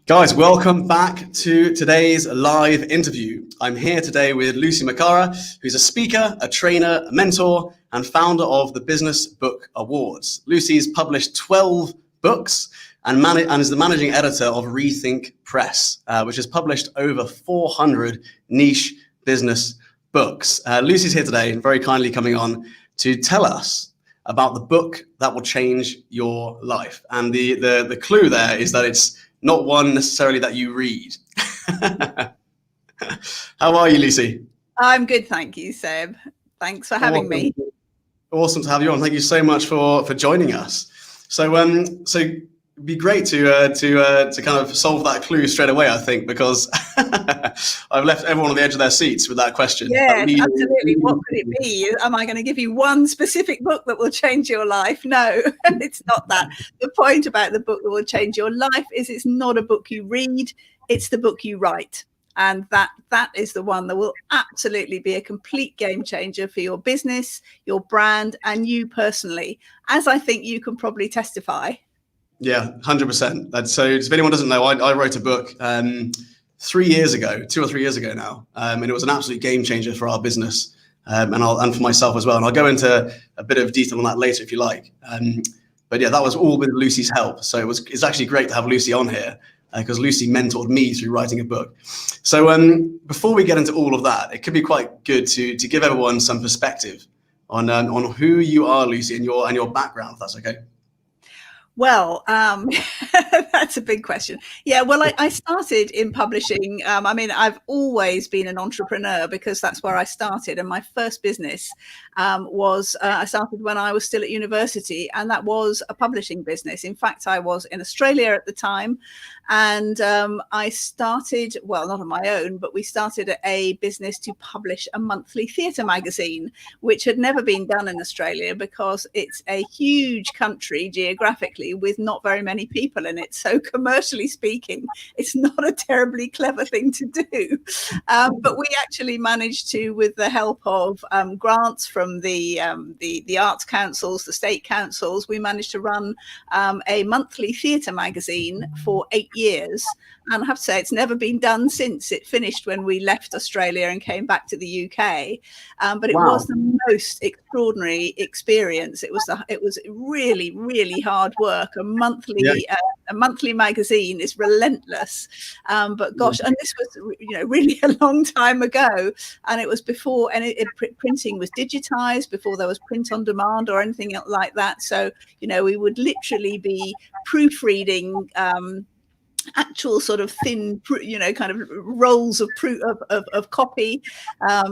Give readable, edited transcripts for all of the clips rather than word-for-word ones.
Guys, welcome back to today's live interview. I'm here today with Lucy McCarraher, who's a speaker, a trainer, a mentor, and founder of the Business Book Awards. Lucy's published 12 books and is the managing editor of Rethink Press, which has published over 400 niche business books. Lucy's here today and very kindly coming on to tell us about the book that will change your life. And the clue there is that it's not one necessarily that you read. How are you, Lucy? I'm good, thank you, Seb. Thanks for having me. Awesome to have you on. Thank you so much for joining us. So it'd be great to kind of solve that clue straight away, I think, because I've left everyone on the edge of their seats with that question. Yeah, absolutely. What could it be? Am I going to give you one specific book that will change your life? No, it's not that. The point about the book that will change your life is it's not a book you read, it's the book you write. And that is the one that will absolutely be a complete game changer for your business, your brand, and you personally, as I think you can probably testify. Yeah, 100%. So if anyone doesn't know, I wrote a book 3 years ago, 2 or 3 years ago now, and it was an absolute game changer for our business and for myself as well. And I'll go into a bit of detail on that later if you like. But yeah, that was all with Lucy's help. So it's actually great to have Lucy on here because Lucy mentored me through writing a book. So before we get into all of that, it could be quite good to give everyone some perspective on who you are, Lucy, and your background, if that's okay. Well, that's a big question. Yeah, well, I started in publishing. I've always been an entrepreneur because that's where I started. And my first business I started when I was still at university, and that was a publishing business. In fact, I was in Australia at the time. And I started, well, not on my own, but we started a business to publish a monthly theatre magazine, which had never been done in Australia because it's a huge country geographically with not very many people in it. So commercially speaking, it's not a terribly clever thing to do. But we actually managed to, with the help of grants from the arts councils, the state councils, we managed to run a monthly theatre magazine for 8 years. And I have to say, it's never been done since. It finished when we left Australia and came back to the UK. But it was the most extraordinary experience. It was really, really hard work. A monthly magazine is relentless. But gosh, and this was really a long time ago. And it was before printing was digitized, before there was print on demand or anything like that. So we would literally be proofreading actual sort of thin, kind of rolls of copy.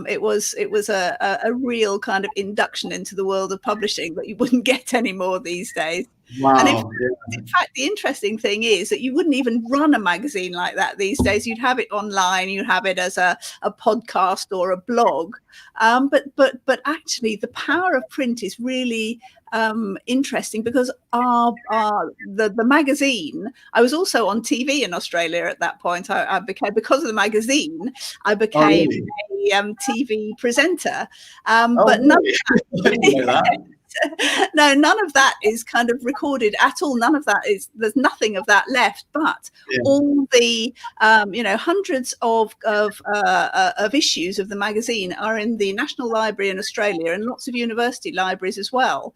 It was a real kind of induction into the world of publishing that you wouldn't get anymore these days. Wow. And in fact, the interesting thing is that you wouldn't even run a magazine like that these days. You'd have it online, you'd have it as a podcast or a blog. But actually, the power of print is really interesting because the magazine. I was also on TV in Australia at that point. I became, because of the magazine, I became a TV presenter. But none of that is kind of recorded at all. None of that there's nothing of that left. But all the hundreds of issues of the magazine are in the National Library in Australia and lots of university libraries as well.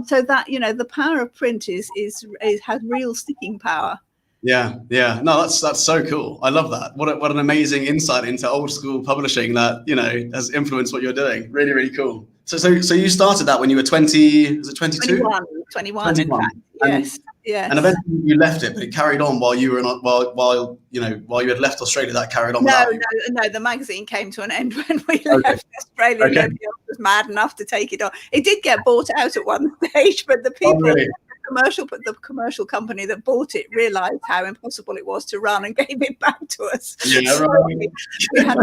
So that the power of print has real sticking power. Yeah. No, that's so cool. I love that. What an amazing insight into old school publishing that has influenced what you're doing. Really, really cool. So you started that when you were 20? Was it 22? 21 in fact. Yes. And eventually you left it, but it carried on while you were while you had left Australia. That carried on. No. The magazine came to an end when we left Australia. Okay. Nobody else was mad enough to take it on. It did get bought out at one stage, but the people. Really? The commercial company that bought it realized how impossible it was to run and gave it back to us. Yeah, so right. We had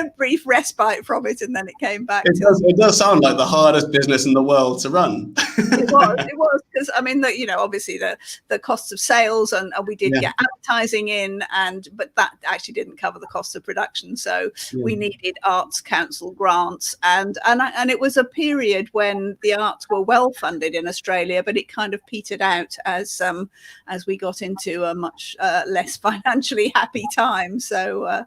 a brief respite from it, and then it came back. It does sound like the hardest business in the world to run. It was because obviously the costs of sales and we did get advertising in, but that actually didn't cover the cost of production. So we needed Arts Council grants, and it was a period when the arts were well funded in Australia but it kind of petered out as we got into a much less financially happy time. So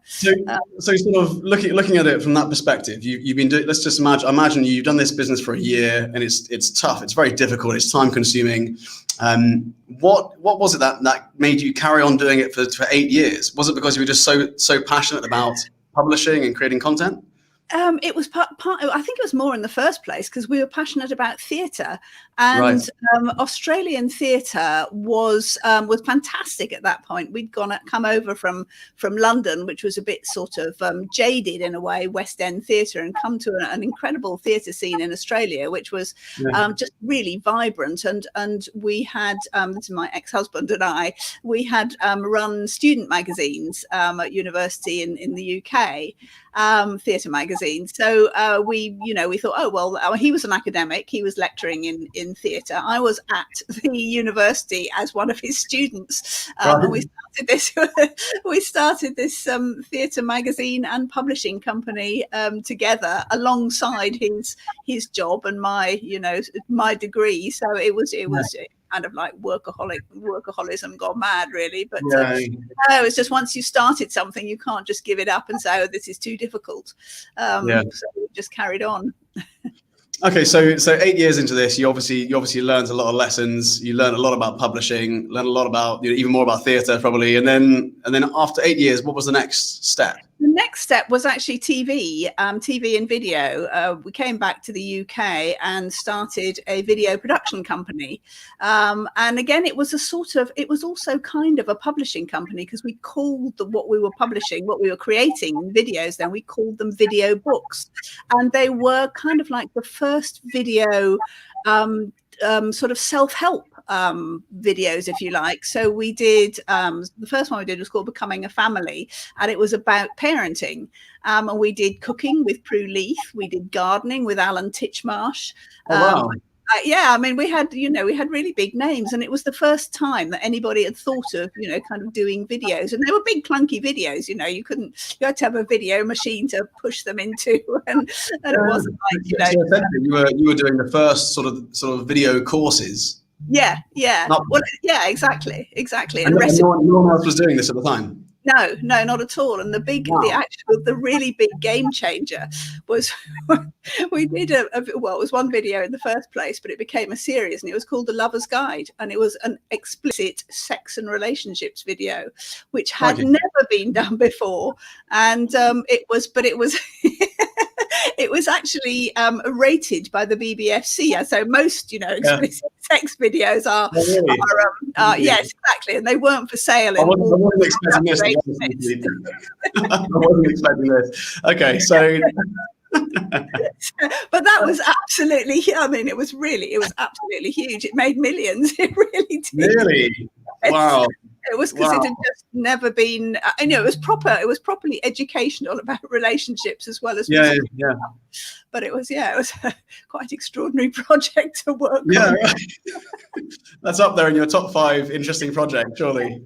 sort of looking at it from that perspective, you've been doing. Let's just imagine you've done this business for a year, and it's tough. It's very difficult. It's time consuming. What was it that made you carry on doing it for 8 years? Was it because you were just so passionate about publishing and creating content? It was part. I think it was more in the first place because we were passionate about theatre, and Right. Australian theatre was fantastic at that point. We'd come over from London, which was a bit sort of jaded in a way, West End theatre, and come to an incredible theatre scene in Australia, which was just really vibrant. And we had this is my ex-husband and I. We had run student magazines at university in the UK. Theatre magazine. So we thought, oh, well, he was an academic. He was lecturing in theatre. I was at the university as one of his students. And we started this theatre magazine and publishing company together alongside his job and my degree. So it was kind of like workaholism gone mad, really. But it's just once you started something, you can't just give it up and say, oh, this is too difficult. So we just carried on. Okay, so 8 years into this, you obviously learned a lot of lessons. You learned a lot about publishing, learned a lot about even more about theatre probably, and then after 8 years, what was the next step? The next step was actually TV and video. We came back to the UK and started a video production company. And again, it was also kind of a publishing company because we called what we were publishing, what we were creating in videos, then we called them video books. And they were kind of like the first video sort of self-help videos, if you like. So we did the first one we did was called Becoming a Family, and it was about parenting. And we did cooking with Prue Leith, we did gardening with Alan Titchmarsh. Oh, wow. I mean, we had really big names, and it was the first time that anybody had thought of, kind of doing videos. And they were big clunky videos, you had to have a video machine to push them into, and it wasn't like, So essentially you were doing the first sort of video courses. Yeah. Well, yeah, exactly. And no one else was doing this at the time. No, not at all. And the really big game changer was we did it was one video in the first place, but it became a series, and it was called The Lover's Guide, and it was an explicit sex and relationships video, which had never been done before. And it was it was actually rated by the BBFC. So most, explicit sex videos are yes, exactly, and they weren't for sale. I wasn't expecting this. I wasn't expecting this. Okay, so. But that was absolutely. I mean, it was absolutely huge. It made millions. It really did. Really? Wow. It was because it had just never been. It was proper. It was properly educational about relationships as well as. Yeah. But it was a quite extraordinary project to work on. Yeah, that's up there in your top 5 interesting projects, surely.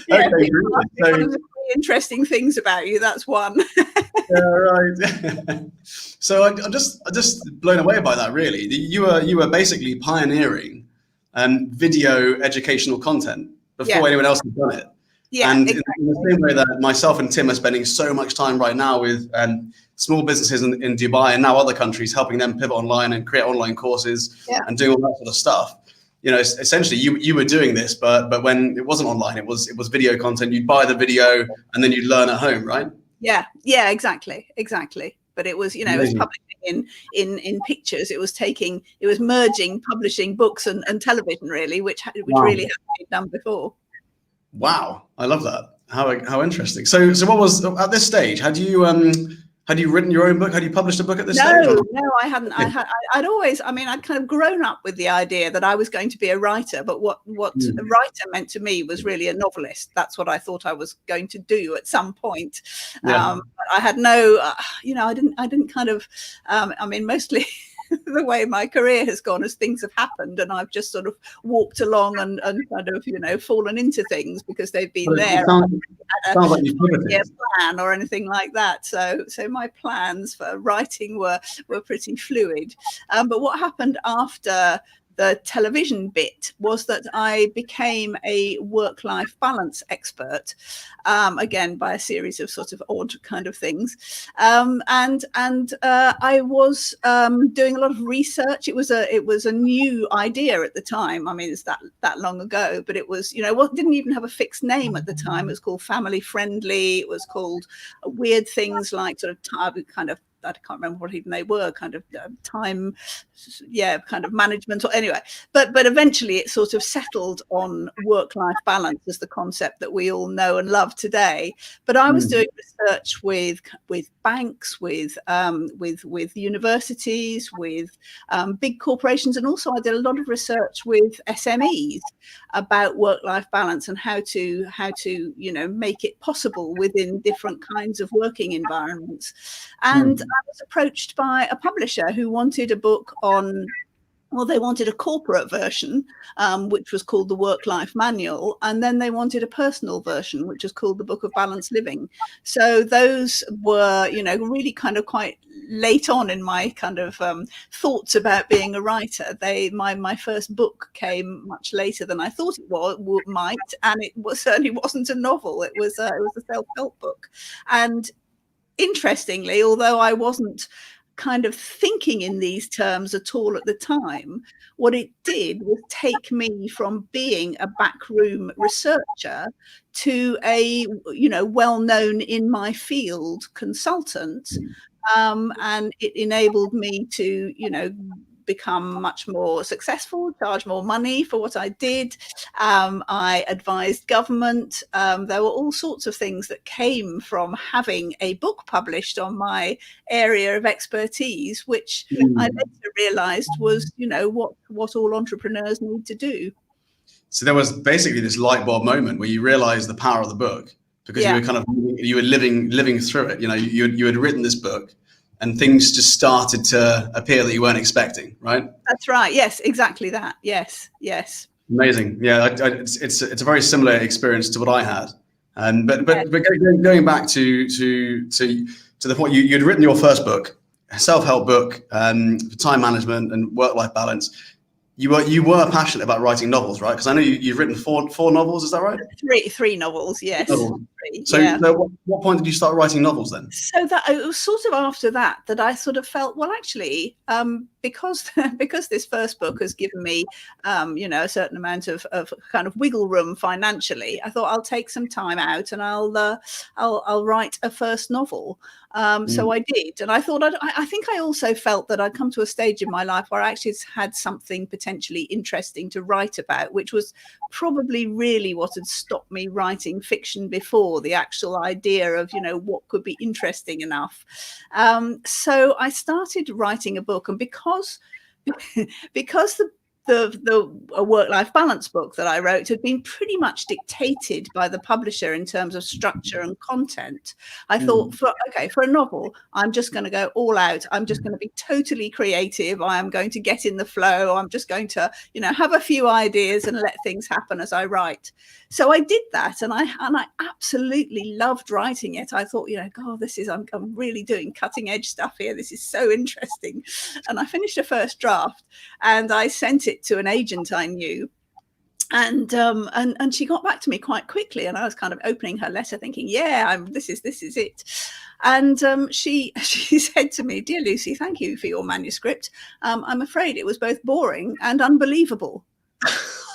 One of the interesting things about you. That's one. Yeah, right. So I'm just blown away by that. Really, you were basically pioneering video educational content before anyone else had done it. Yeah, and exactly. in the same way that myself and Tim are spending so much time right now with small businesses in Dubai and now other countries, helping them pivot online and create online courses and doing all that sort of stuff. Essentially you were doing this, but when it wasn't online, it was video content. You'd buy the video and then you'd learn at home, right? Yeah, exactly. But it was, it was publishing in pictures. It was merging publishing books and television, really, which really hadn't been done before. Wow, I love that. How interesting. So what was at this stage? Had you written your own book? Had you published a book at this stage? No, I hadn't. I'd kind of grown up with the idea that I was going to be a writer, but what a writer meant to me was really a novelist. That's what I thought I was going to do at some point. But I had no, I didn't kind of, mostly the way my career has gone as things have happened, and I've just sort of walked along and kind of, you know, fallen into things because they've been there. Sounds like you've pivoted. Plan or anything like that. So my plans for writing were pretty fluid. But what happened after the television bit was that I became a work-life balance expert, again by a series of sort of odd kind of things, and I was doing a lot of research. It was a new idea at the time. I mean, it's that long ago, but it was, you know, what didn't even have a fixed name at the time. It was called family friendly. It was called weird things like sort of kind of, I can't remember what even they were, kind of time, kind of management, or anyway. But eventually it sort of settled on work-life balance as the concept that we all know and love today. But I was doing research with banks, with universities, with big corporations, and also I did a lot of research with SMEs about work-life balance and how to you know, make it possible within different kinds of working environments. And I was approached by a publisher who wanted a book on, well, they wanted a corporate version, which was called the Work-Life Manual, and then they wanted a personal version, which was called the Book of Balanced Living. So those were, you know, really kind of quite late on in my kind of thoughts about being a writer. My first book came much later than I thought it might, and it certainly wasn't a novel. It was a self-help book. And interestingly, although I wasn't kind of thinking in these terms at all at the time, what it did was take me from being a backroom researcher to a, you know, well-known in my field consultant, and it enabled me to, you know, become much more successful, charge more money for what I did. I advised government. There were all sorts of things that came from having a book published on my area of expertise, which I later realized was, you know, what all entrepreneurs need to do. So there was basically this light bulb moment where you realized the power of the book, because you were living through it. You know, you had written this book, and things just started to appear that you weren't expecting, right? That's right. Yes, exactly that. Yes. Amazing. Yeah, it's a very similar experience to what I had. But going back to the point, you'd written your first book, a self-help book, for time management and work-life balance. You were passionate about writing novels, right? Because I know you've written four novels. Is that right? Three novels. Yes. Novels. So, yeah. what point did you start writing novels then? So that it was sort of after that I sort of felt, well, actually, because this first book has given me, you know, a certain amount of kind of wiggle room financially, I thought I'll take some time out and I'll write a first novel. So I did, and I thought I think I also felt that I'd come to a stage in my life where I actually had something potentially interesting to write about, which was probably really what had stopped me writing fiction before, the actual idea of, you know, what could be interesting enough. So I started writing a book, and because the work-life balance book that I wrote had been pretty much dictated by the publisher in terms of structure and content, I thought, for a novel, I'm just going to go all out. I'm just going to be totally creative. I am going to get in the flow. I'm just going to, you know, have a few ideas and let things happen as I write. So I did that, and I absolutely loved writing it. I thought, you know, God, I'm really doing cutting edge stuff here. This is so interesting. And I finished a first draft, and I sent it to an agent I knew, and she got back to me quite quickly, and I was kind of opening her letter thinking, yeah, this is it. And she said to me, "Dear Lucy, thank you for your manuscript. I'm afraid it was both boring and unbelievable."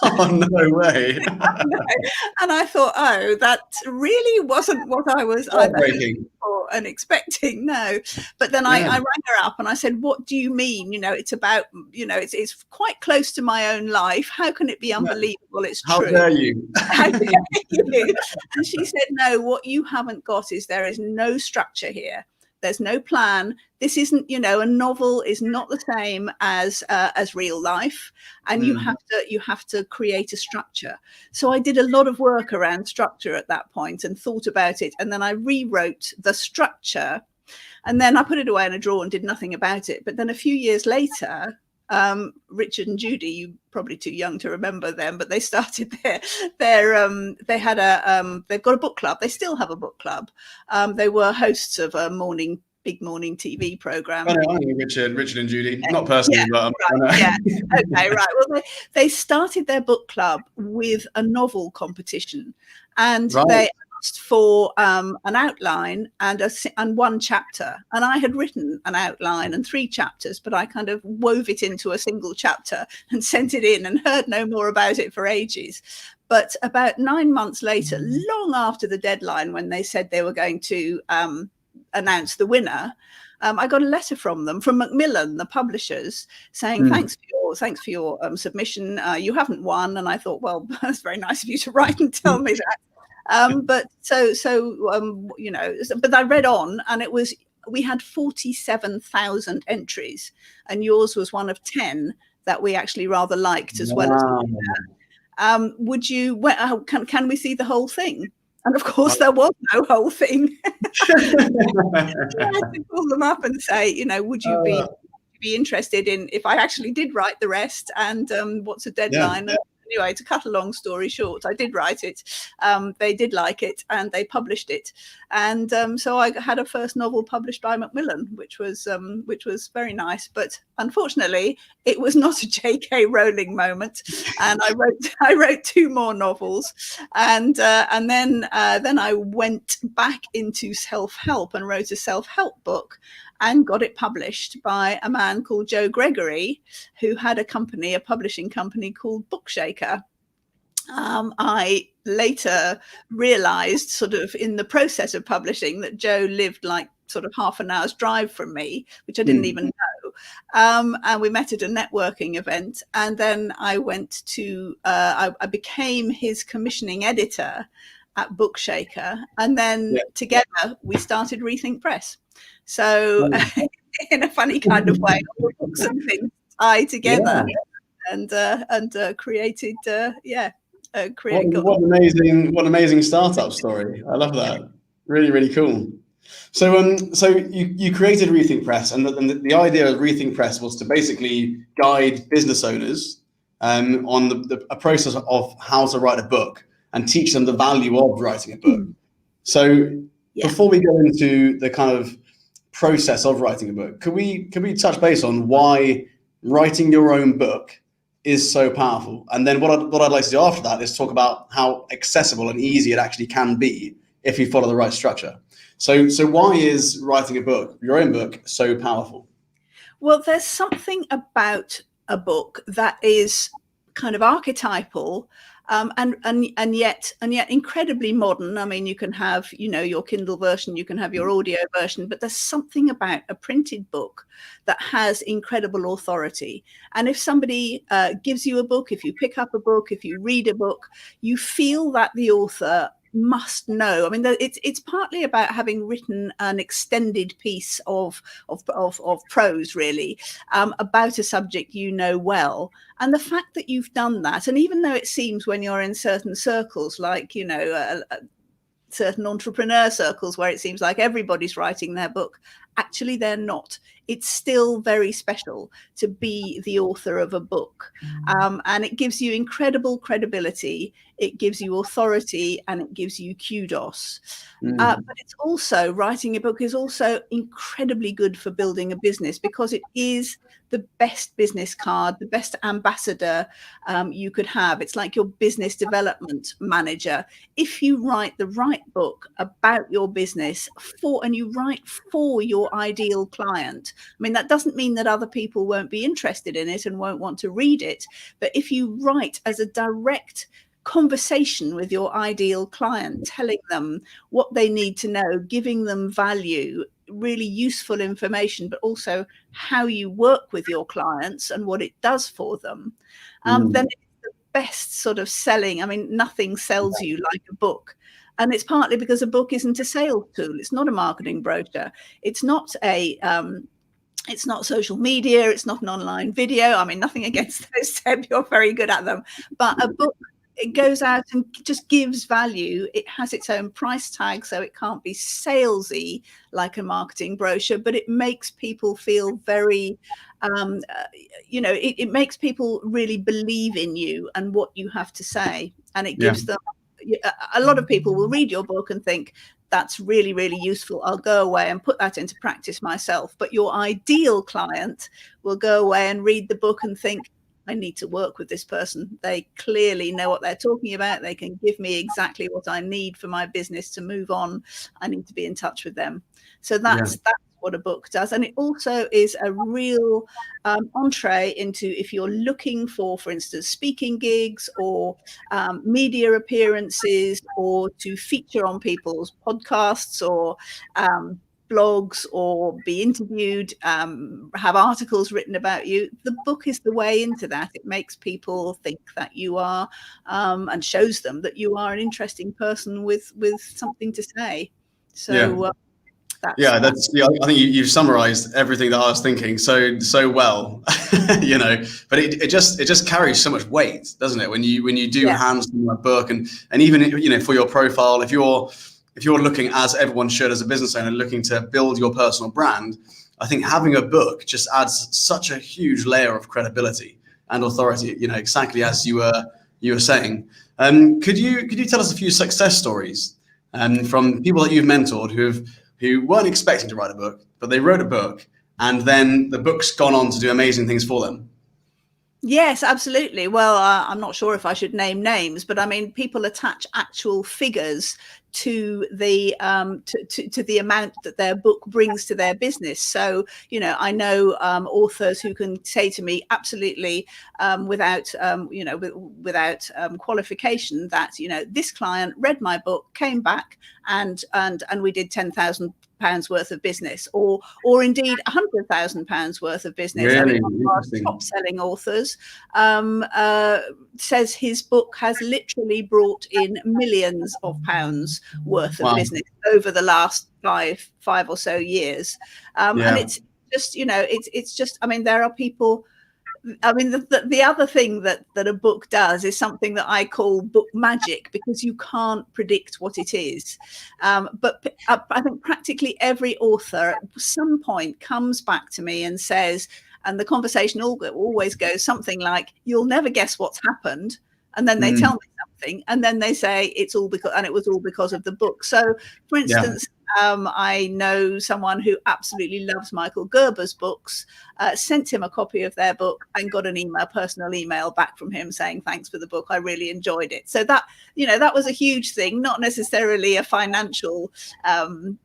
Oh, no way. And I thought, oh, that really wasn't what I was hoping for and expecting. No. But then I rang her up and I said, what do you mean? You know, it's about, you know, it's quite close to my own life. How can it be unbelievable? It's true. How dare you? How dare you? And she said, no, what you haven't got is there is no structure here. There's no plan. This isn't, you know, a novel is not the same as real life, and you have to create a structure. So I did a lot of work around structure at that point and thought about it, and then I rewrote the structure And then I put it away in a drawer and did nothing about it. But then a few years later, Richard and Judy, you're probably too young to remember them, but they started they've got a book club. They still have a book club. They were hosts of a big morning TV program. I know Richard and Judy, not personally, but right, yeah. Okay, right. Well, they started their book club with a novel competition, and they asked for an outline and one chapter. And I had written an outline and 3 chapters, but I kind of wove it into a single chapter and sent it in, and heard no more about it for ages. But about 9 months later, long after the deadline, when they said they were going to announce the winner, I got a letter from them, from Macmillan, the publishers, saying thanks for your submission. You haven't won. And I thought, well, that's very nice of you to write and tell me that. But but I read on, and we had 47,000 entries, and yours was one of 10 that we actually rather liked as well as. Would you? Can we see the whole thing? And of course, there was no whole thing. I had to call them up and say, would you be interested in if I actually did write the rest? And what's the deadline? Yeah. Anyway, to cut a long story short, I did write it. They did like it, and they published it. And so I had a first novel published by Macmillan, which was very nice. But unfortunately, it was not a J.K. Rowling moment. And I wrote 2 more novels, and then I went back into self-help and wrote a self-help book, and got it published by a man called Joe Gregory, who had a publishing company called Bookshaker. I later realized, sort of in the process of publishing, that Joe lived like sort of half an hour's drive from me, which I didn't even know. And we met at a networking event. And then I went to, I became his commissioning editor at Bookshaker. And then together we started Rethink Press. So in a funny kind of way, all the books and things tied together, and created, What an amazing startup story! I love that. Really, really cool. So you created Rethink Press, and the idea of Rethink Press was to basically guide business owners on a process of how to write a book and teach them the value of writing a book. So before we go into the kind of process of writing a book, could we touch base on why writing your own book is so powerful? And then what I'd like to do after that is talk about how accessible and easy it actually can be if you follow the right structure. So why is writing a book, your own book, so powerful? Well, there's something about a book that is kind of archetypal, and yet incredibly modern. I mean, you can have, your Kindle version, you can have your audio version, but there's something about a printed book that has incredible authority. And if somebody gives you a book, if you pick up a book, if you read a book, you feel that the author must know. I mean, it's partly about having written an extended piece of prose, really, about a subject you know well. And the fact that you've done that, and even though it seems when you're in certain circles, like, certain entrepreneur circles where it seems like everybody's writing their book, actually they're not. It's still very special to be the author of a book. And it gives you incredible credibility, it gives you authority, and it gives you kudos. But it's also, writing a book is also incredibly good for building a business, because it is the best business card, the best ambassador you could have. It's like your business development manager. If you write the right book about your business and you write for your ideal client, I mean, that doesn't mean that other people won't be interested in it and won't want to read it. But if you write as a direct conversation with your ideal client, telling them what they need to know, giving them value, really useful information, but also how you work with your clients and what it does for them, then it's the best sort of selling. I mean, nothing sells you like a book. And it's partly because a book isn't a sales tool. It's not a marketing brochure. It's not it's not social media. It's not an online video. I mean, nothing against those, Seb. You're very good at them. But a book it goes out and just gives value. It has its own price tag, so it can't be salesy like a marketing brochure, but it makes people feel very, it makes people really believe in you and what you have to say. And it gives them, a lot of people will read your book and think, that's really, really useful. I'll go away and put that into practice myself. But your ideal client will go away and read the book and think, I need to work with this person. They clearly know what they're talking about. They can give me exactly what I need for my business to move on. I need to be in touch with them. So that's what a book does. And it also is a real entree into, if you're looking for instance, speaking gigs or media appearances, or to feature on people's podcasts or blogs, or be interviewed, have articles written about you. The book is the way into that. It makes people think that you are, and shows them that you are an interesting person with something to say. So I think you've summarized everything that I was thinking so well. But it just carries so much weight, doesn't it, when you do hand someone a book, and even for your profile, if you're looking, as everyone should as a business owner, looking to build your personal brand, I think having a book just adds such a huge layer of credibility and authority, exactly as you were saying. Could you tell us a few success stories from people that you've mentored who weren't expecting to write a book, but they wrote a book, and then the book's gone on to do amazing things for them? Yes, absolutely. Well, I'm not sure if I should name names, but I mean, people attach actual figures to the to the amount that their book brings to their business. So, I know authors who can say to me absolutely without qualification that this client read my book, came back, and we did £10,000 worth of business, or indeed £100,000 worth of business. Really? One of our top-selling authors says his book has literally brought in millions of pounds worth of business over the last five or so years. And it's just, it's just, I mean, there are people. I mean, the other thing that a book does is something that I call book magic, because you can't predict what it is. But I think practically every author at some point comes back to me and says, and the conversation always goes something like, you'll never guess what's happened. And then they tell me something, and then they say it was all because of the book. So, for instance, I know someone who absolutely loves Michael Gerber's books, sent him a copy of their book and got an personal email back from him saying, thanks for the book, I really enjoyed it. So that, that was a huge thing, not necessarily a financial, kind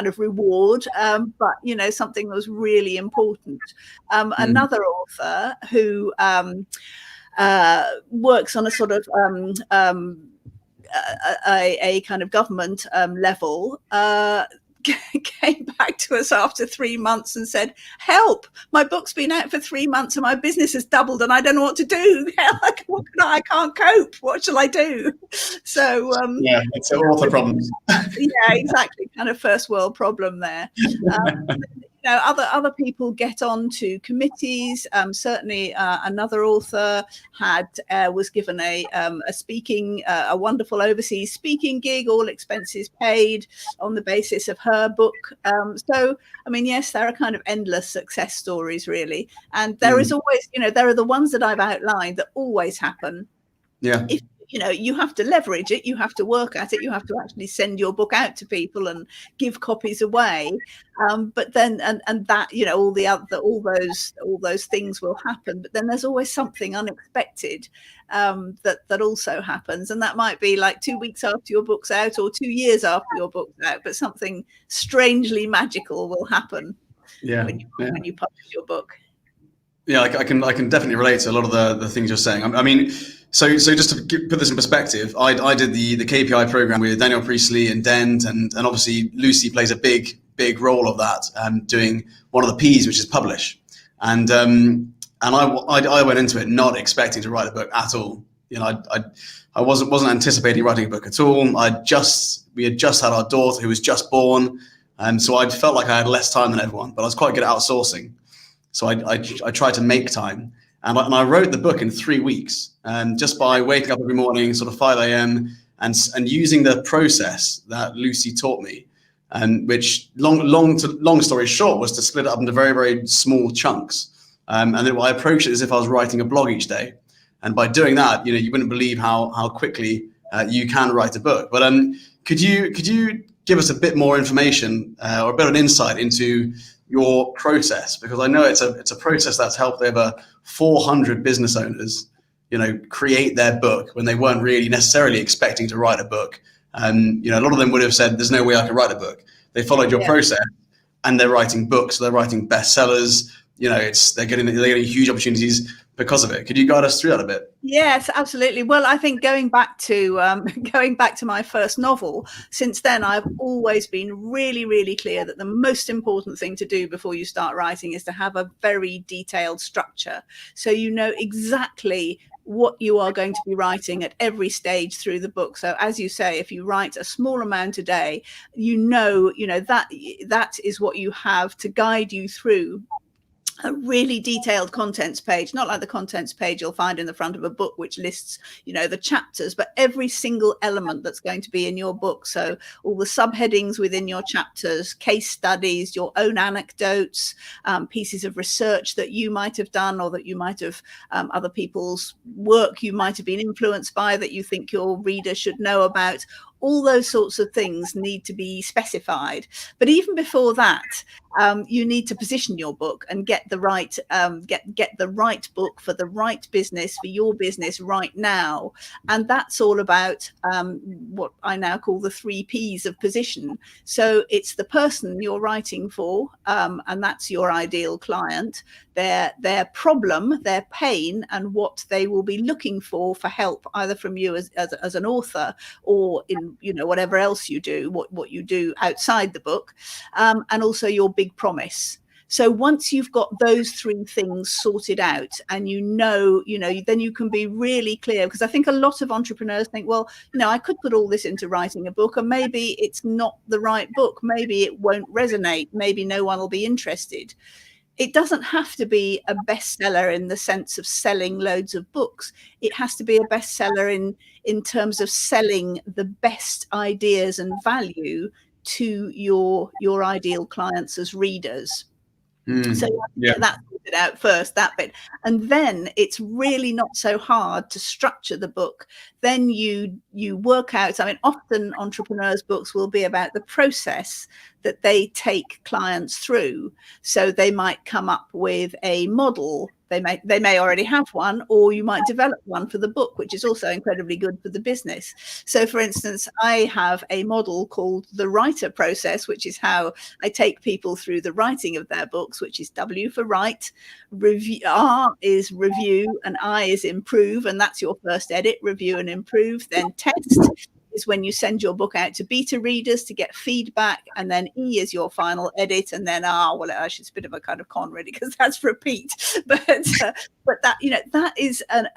of reward, but, something that was really important. Another author who works on a sort of a kind of government level, came back to us after 3 months and said, help, my book's been out for 3 months and my business has doubled and I don't know what to do. I can't cope. What shall I do? So it's an author problem. Yeah, exactly. Kind of first world problem there. Other people get on to committees. Certainly, another author was given a wonderful overseas speaking gig, all expenses paid, on the basis of her book. So, I mean, yes, there are kind of endless success stories, really, and there is always, there are the ones that I've outlined that always happen. Yeah. You have to leverage it, you have to work at it, you have to actually send your book out to people and give copies away. But then, and that, all those things will happen. But then there's always something unexpected that also happens. And that might be like 2 weeks after your book's out, or 2 years after your book's out, but something strangely magical will happen when you publish your book. Yeah, I can definitely relate to a lot of the things you're saying. I mean, so just to put this in perspective, I did the KPI program with Daniel Priestley and Dent, and obviously Lucy plays a big role of that, doing one of the P's, which is publish. And I went into it not expecting to write a book at all. I wasn't anticipating writing a book at all. We had just had our daughter, who was just born, and so I felt like I had less time than everyone, but I was quite good at outsourcing. So I tried to make time. And I wrote the book in 3 weeks, just by waking up every morning, sort of 5 a.m. and using the process that Lucy taught me, and which long story short was to split it up into very, very small chunks. And then I approached it as if I was writing a blog each day. And by doing that, you wouldn't believe how quickly you can write a book. But could you give us a bit more information or a bit of an insight into your process? Because I know it's a process that's helped over 400 business owners, create their book when they weren't really necessarily expecting to write a book. A lot of them would have said, "There's no way I can write a book." They followed your process, and they're writing books. They're writing bestsellers. They're getting huge opportunities because of it. Could you guide us through that a bit? Yes, absolutely. Well, I think going back to my first novel, since then I've always been really, really clear that the most important thing to do before you start writing is to have a very detailed structure, so you know exactly what you are going to be writing at every stage through the book. So as you say, if you write a small amount a day, that is what you have to guide you through a really detailed contents page, not like the contents page you'll find in the front of a book, which lists, the chapters, but every single element that's going to be in your book. So all the subheadings within your chapters, case studies, your own anecdotes, pieces of research that you might have done, or that you might have other people's work you might have been influenced by that you think your reader should know about. All those sorts of things need to be specified. But even before that, you need to position your book and get the right get the right book for the right business, for your business right now. And that's all about what I now call the 3 Ps of position. So it's the person you're writing for, and that's your ideal client, their problem, their pain, and what they will be looking for help, either from you as an author, or in whatever else you do, what you do outside the book, and also your big promise. So once you've got those 3 things sorted out, and then you can be really clear, because I think a lot of entrepreneurs think, well, I could put all this into writing a book, and maybe it's not the right book, maybe it won't resonate, maybe no one will be interested. It doesn't have to be a bestseller in the sense of selling loads of books. It has to be a bestseller in terms of selling the best ideas and value to your ideal clients as readers. So you have to get that sorted out first, that bit. And then it's really not so hard to structure the book. Then you work out, often entrepreneurs' books will be about the process that they take clients through. So they might come up with a model. They may already have one, or you might develop one for the book, which is also incredibly good for the business. So for instance, I have a model called the writer process, which is how I take people through the writing of their books, which is W for write, R is review, and I is improve. And that's your first edit, review and improve. Then test is when you send your book out to beta readers to get feedback, and then E is your final edit, and then actually it's a bit of a kind of con really, because that's repeat, but that that is an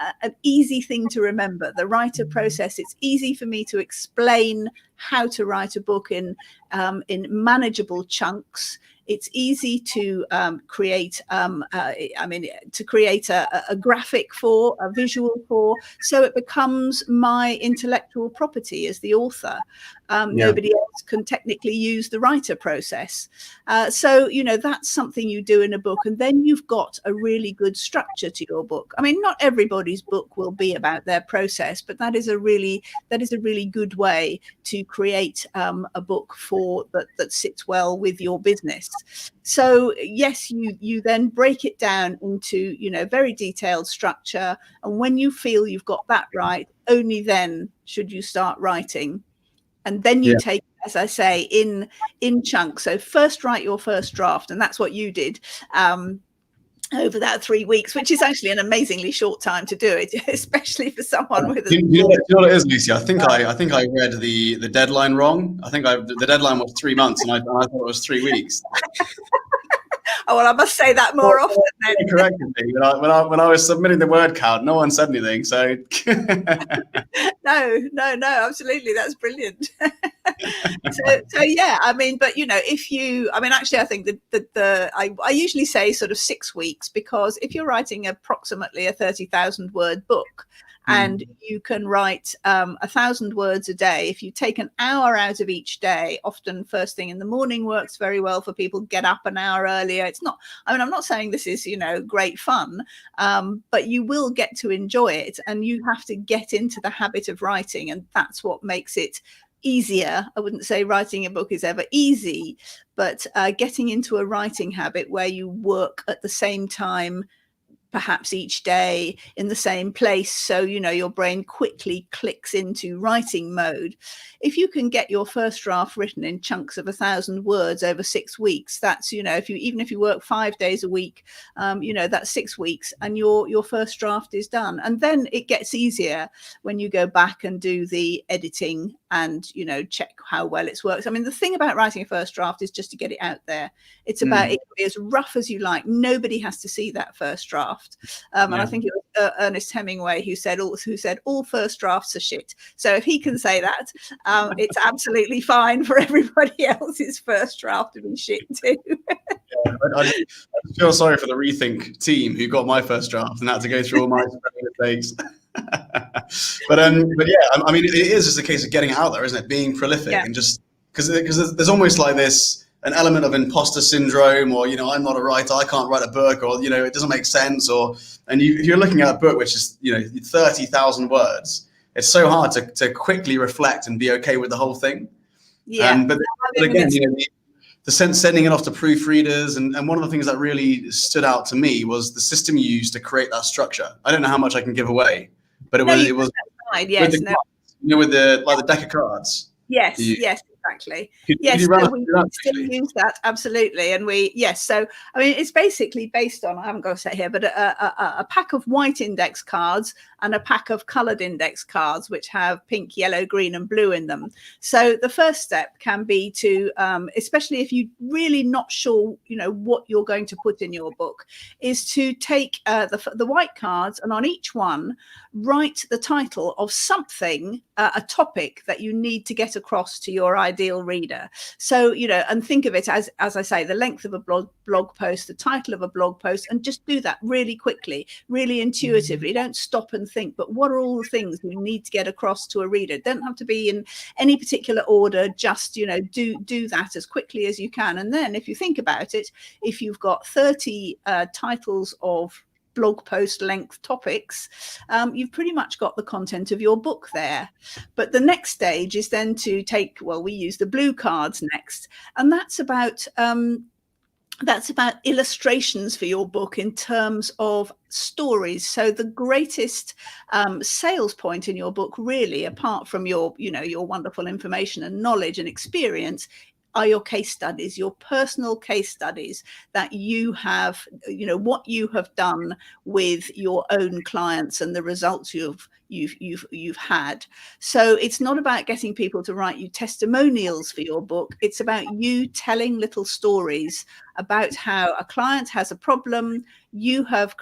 easy thing to remember. The writer process, it's easy for me to explain how to write a book in manageable chunks. It's easy to create a graphic for, a visual for, so it becomes my intellectual property as the author. Nobody else can technically use the writer process. So that's something you do in a book, and then you've got a really good structure to your book. Not everybody's book will be about their process, but that is a really good way to create a book that sits well with your business. So yes, you then break it down into very detailed structure, and when you feel you've got that right, only then should you start writing. And then you take, as I say, in chunks. So first write your first draft, and that's what you did over that 3 weeks, which is actually an amazingly short time to do it, especially for someone with a... Do you know what it is, Lucy? I think I read the deadline wrong. I think the deadline was 3 months, and I thought it was 3 weeks. Oh, well, I must say that more often then. Corrected me. When I was submitting the word count, no one said anything. So no, absolutely, that's brilliant. So yeah, I mean, but if you, I mean, actually, I think that I usually say sort of 6 weeks, because if you're writing approximately a 30,000 word book, and you can write 1,000 words a day, if you take an hour out of each day, often first thing in the morning works very well for people. Get up an hour earlier. It's not, I mean, I'm not saying this is, great fun, but you will get to enjoy it, and you have to get into the habit of writing, and that's what makes it easier. I wouldn't say writing a book is ever easy, but getting into a writing habit where you work at the same time, perhaps each day in the same place, so your brain quickly clicks into writing mode. If you can get your first draft written in chunks of 1,000 words over 6 weeks, that's even if you work 5 days a week, that's 6 weeks, and your first draft is done. And then it gets easier when you go back and do the editing and check how well it's worked. I mean, the thing about writing a first draft is just to get it out there. It's about it can be as rough as you like. Nobody has to see that first draft. And I think it was Ernest Hemingway who said all first drafts are shit. So if he can say that, it's absolutely fine for everybody else's first draft to be shit too. I feel sorry for the Rethink team who got my first draft and had to go through all my mistakes. but yeah, I mean, it is just a case of getting out there, isn't it? Being prolific, and just because there's almost like an element of imposter syndrome, or I'm not a writer, I can't write a book, or it doesn't make sense, and you're looking at a book which is 30,000 words. It's so hard to quickly reflect and be okay with the whole thing. Yeah. But again, the sense sending it off to proofreaders, and one of the things that really stood out to me was the system you used to create that structure. I don't know how much I can give away, but it was yes, with the deck of cards. Yes, exactly. We still use that, absolutely. And so I mean, it's basically based on, I haven't got to say here, but a pack of white index cards and a pack of coloured index cards which have pink, yellow, green and blue in them. So the first step can be to, especially if you're really not sure, what you're going to put in your book, is to take the white cards, and on each one write the title of something, a topic that you need to get across to your ideal reader. So, and think of it as I say, the length of a blog post, the title of a blog post, and just do that really quickly, really intuitively. Don't stop and think, but what are all the things you need to get across to a reader? It don't have to be in any particular order, just, do that as quickly as you can. And then if you think about it, if you've got 30 titles of blog post length topics, you've pretty much got the content of your book there. But the next stage is then to take, we use the blue cards next, and that's about illustrations for your book in terms of stories. So the greatest sales point in your book, really, apart from your wonderful information and knowledge and experience, are your case studies, your personal case studies that you have, what you have done with your own clients and the results you've had. So it's not about getting people to write you testimonials for your book. It's about you telling little stories about how a client has a problem, you have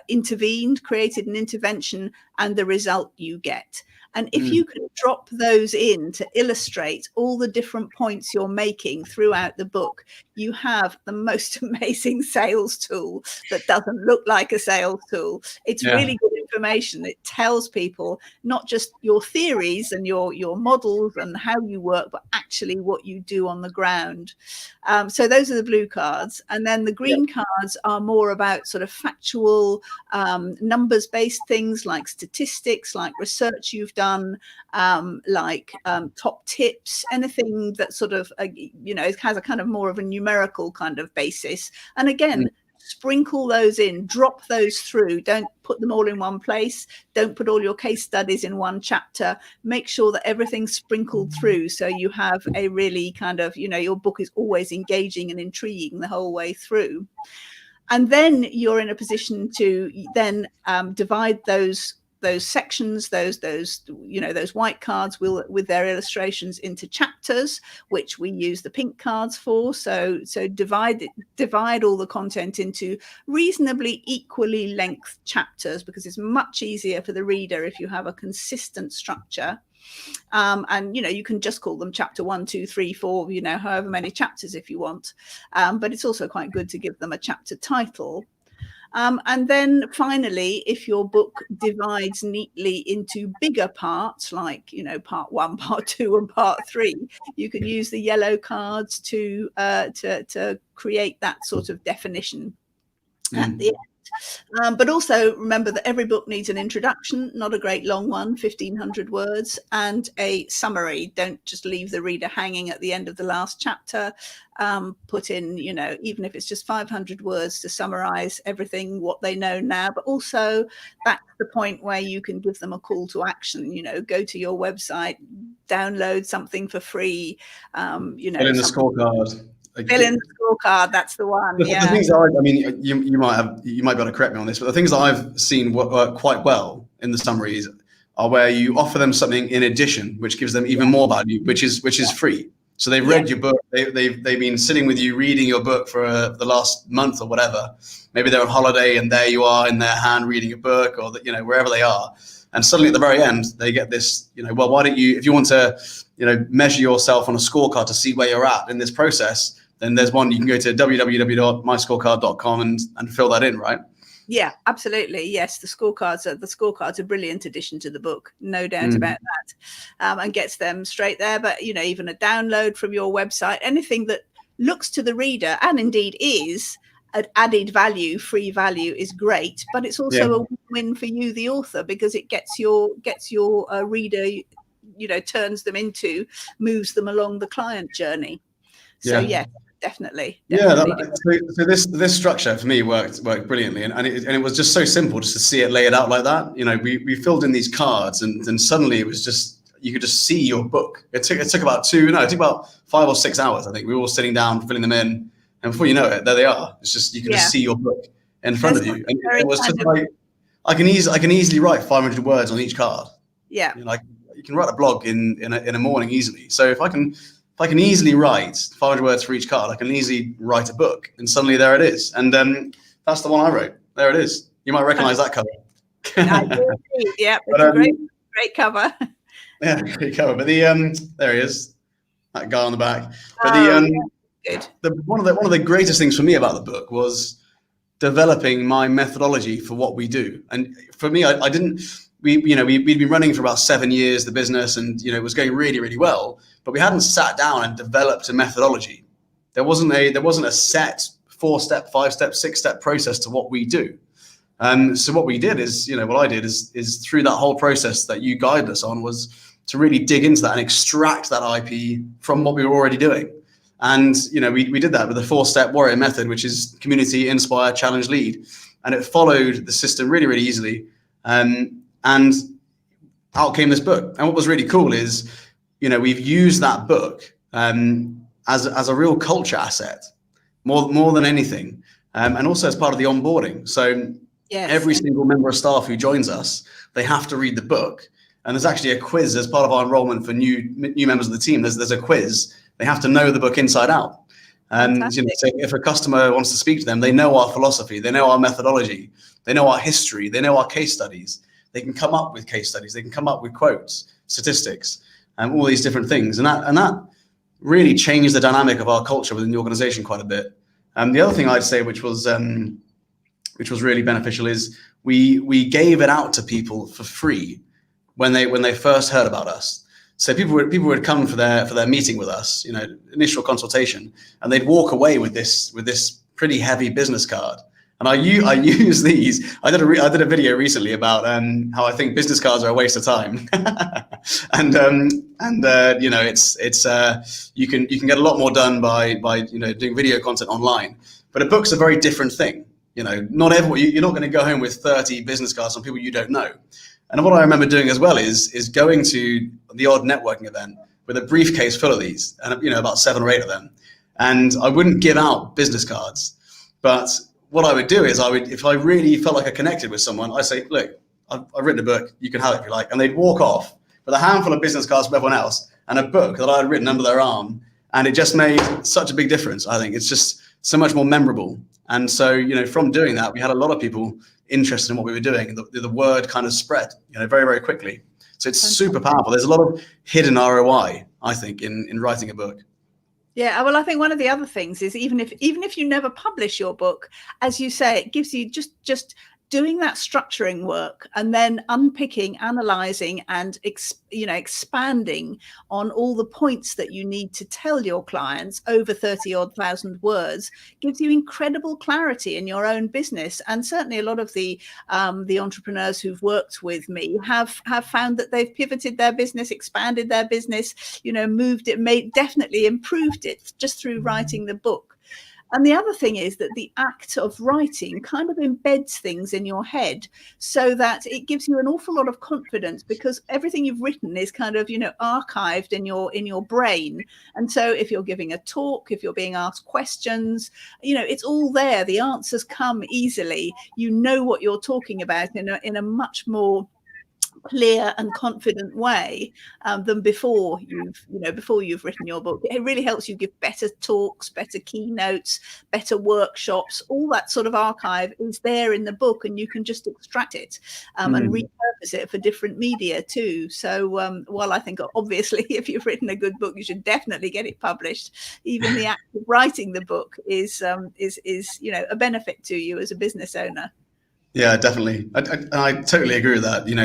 intervened, created an intervention, and the result you get. And if you can drop those in to illustrate all the different points you're making throughout the book, you have the most amazing sales tool that doesn't look like a sales tool. It's really good information. It tells people not just your theories and your models and how you work, but actually what you do on the ground. So those are the blue cards. And then the green cards are more about sort of factual, numbers-based things like statistics, like research you've done, like top tips, anything that sort of, has a kind of more of a numerical kind of basis. And again, sprinkle those in, drop those through. Don't put them all in one place. Don't put all your case studies in one chapter. Make sure that everything's sprinkled through, so you have a really kind of, your book is always engaging and intriguing the whole way through. And then you're in a position to then divide those those sections, those white cards with their illustrations into chapters, which we use the pink cards for. So divide all the content into reasonably equally length chapters, because it's much easier for the reader if you have a consistent structure. And you can just call them chapter 1, 2, 3, 4, however many chapters if you want. But it's also quite good to give them a chapter title. And then finally, if your book divides neatly into bigger parts, like, part 1, part 2, and part 3, you can use the yellow cards to create that sort of definition at the end. But also remember that every book needs an introduction, not a great long one, 1,500 words, and a summary. Don't just leave the reader hanging at the end of the last chapter. Put in, even if it's just 500 words to summarize everything, what they know now, but also that's the point where you can give them a call to action. Go to your website, download something for free. Fill in the scorecard. Fill in the scorecard. That's the one. The things that you might be able to correct me on this, but the things that I've seen work quite well in the summaries are where you offer them something in addition, which gives them even more value, which is free. So they've read your book. They've been sitting with you reading your book for the last month or whatever. Maybe they're on holiday and there you are in their hand reading a book, or wherever they are. And suddenly at the very end, they get this, well, why don't you, if you want to, measure yourself on a scorecard to see where you're at in this process, then there's one, you can go to www.myscorecard.com and fill that in, right? Yeah, absolutely. Yes, the scorecards are a brilliant addition to the book, no doubt about that, and gets them straight there. But, even a download from your website, anything that looks to the reader and indeed is added value, free value, is great. But it's also a win for you, the author, because it gets your reader, turns them into, moves them along the client journey. So definitely. So this structure for me worked brilliantly, and it was just so simple just to see it laid out like that. We filled in these cards, and suddenly it was just, you could just see your book. It took about 5 or 6 hours. I think we were all sitting down filling them in, and before you know it, there they are. It's just, you can just see your book in front of you, and it was just like, I can easily write 500 words on each card. Yeah, you can write a blog in a morning easily. So if I can easily write 500 words for each card, I can easily write a book, and suddenly there it is. And that's the one I wrote. There it is. You might recognize that cover. I do. Yeah, it's a great cover. Yeah, great cover. But there he is, that guy on the back. But good. One of the greatest things for me about the book was developing my methodology for what we do. And for me, I didn't. We'd been running for about 7 years, the business, and it was going really, really well, but we hadn't sat down and developed a methodology. There wasn't a set 4-step, 5-step, 6-step process to what we do. So what we did is, what I did is through that whole process that you guided us on, was to really dig into that and extract that IP from what we were already doing. And we did that with the 4-step warrior method, which is community, inspire, challenge, lead, and it followed the system really, really easily. And out came this book. And what was really cool is, we've used that book as a real culture asset, more than anything, and also as part of the onboarding. So every single member of staff who joins us, they have to read the book. And there's actually a quiz as part of our enrollment for new members of the team. There's a quiz. They have to know the book inside out. And so if a customer wants to speak to them, they know our philosophy, they know our methodology, they know our history, they know our case studies. They can come up with case studies. They can come up with quotes, statistics, and all these different things. And that really changed the dynamic of our culture within the organization quite a bit. The other thing I'd say, which was really beneficial, is we gave it out to people for free when they first heard about us. So people would come for their meeting with us, initial consultation, and they'd walk away with this pretty heavy business card. And I use these. I did a video recently about how I think business cards are a waste of time, and it's you can get a lot more done by doing video content online. But a book's a very different thing. Not everyone. You're not going to go home with 30 business cards on people you don't know. And what I remember doing as well is going to the odd networking event with a briefcase full of these, and about 7 or 8 of them. And I wouldn't give out business cards, but what I would do is if I really felt like I connected with someone, I'd say, look, I've written a book, you can have it if you like. And they'd walk off with a handful of business cards from everyone else and a book that I had written under their arm. And it just made such a big difference. I think it's just so much more memorable. And so, you know, from doing that, we had a lot of people interested in what we were doing. The word kind of spread, you know, very, very quickly. So it's super powerful. There's a lot of hidden ROI, I think, in writing a book. Yeah, well, I think one of the other things is even if you never publish your book, as you say, it gives you just doing that structuring work and then unpicking, analyzing, and expanding on all the points that you need to tell your clients over 30-odd thousand words gives you incredible clarity in your own business. And certainly a lot of the entrepreneurs who've worked with me have found that they've pivoted their business, expanded their business, you know, moved it, definitely improved it just through writing the book. And the other thing is that the act of writing kind of embeds things in your head so that it gives you an awful lot of confidence, because everything you've written is kind of, you know, archived in your brain. And so if you're giving a talk, if you're being asked questions, you know, it's all there. The answers come easily. You know what you're talking about in a much more clear and confident way than before you've written your book. It really helps you give better talks, better keynotes, better workshops. All that sort of archive is there in the book, and you can just extract it and repurpose it for different media too. So while I think obviously if you've written a good book, you should definitely get it published, even the act of writing the book is you know, a benefit to you as a business owner. Yeah, definitely. I totally agree with that. You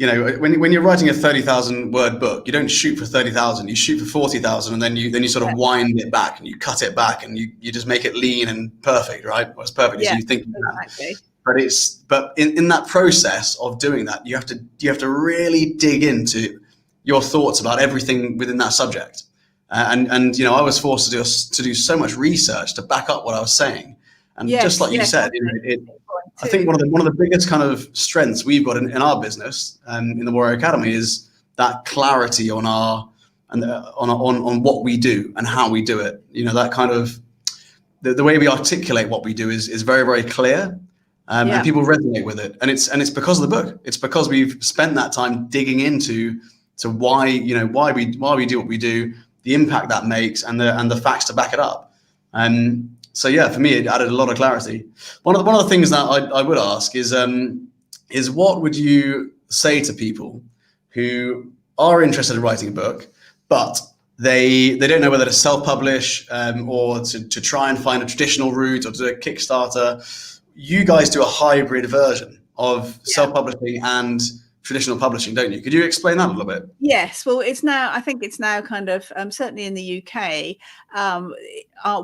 know, when you're writing a 30,000 word book, you don't shoot for 30,000, you shoot for 40,000, and then you sort of wind it back and you cut it back and you just make it lean and perfect, right? Well, it's perfect as you think. Exactly. But in that process of doing that, you have to really dig into your thoughts about everything within that subject. And you know, I was forced to do so much research to back up what I was saying. And just like you said, I think one of the biggest kind of strengths we've got in our business in the McCarraher Academy is that clarity on on what we do and how we do it. You know, that kind of the way we articulate what we do is very, very clear, and people resonate with it. And it's because of the book. It's because we've spent that time digging into why we do what we do, the impact that makes, and the facts to back it up. So yeah, for me, it added a lot of clarity. One of the things that I would ask is what would you say to people who are interested in writing a book, but they don't know whether to self-publish or to try and find a traditional route or to do a Kickstarter? You guys do a hybrid version of self-publishing and traditional publishing, don't you? Could you explain that a little bit? Yes, well, I think it's now kind of certainly in the UK,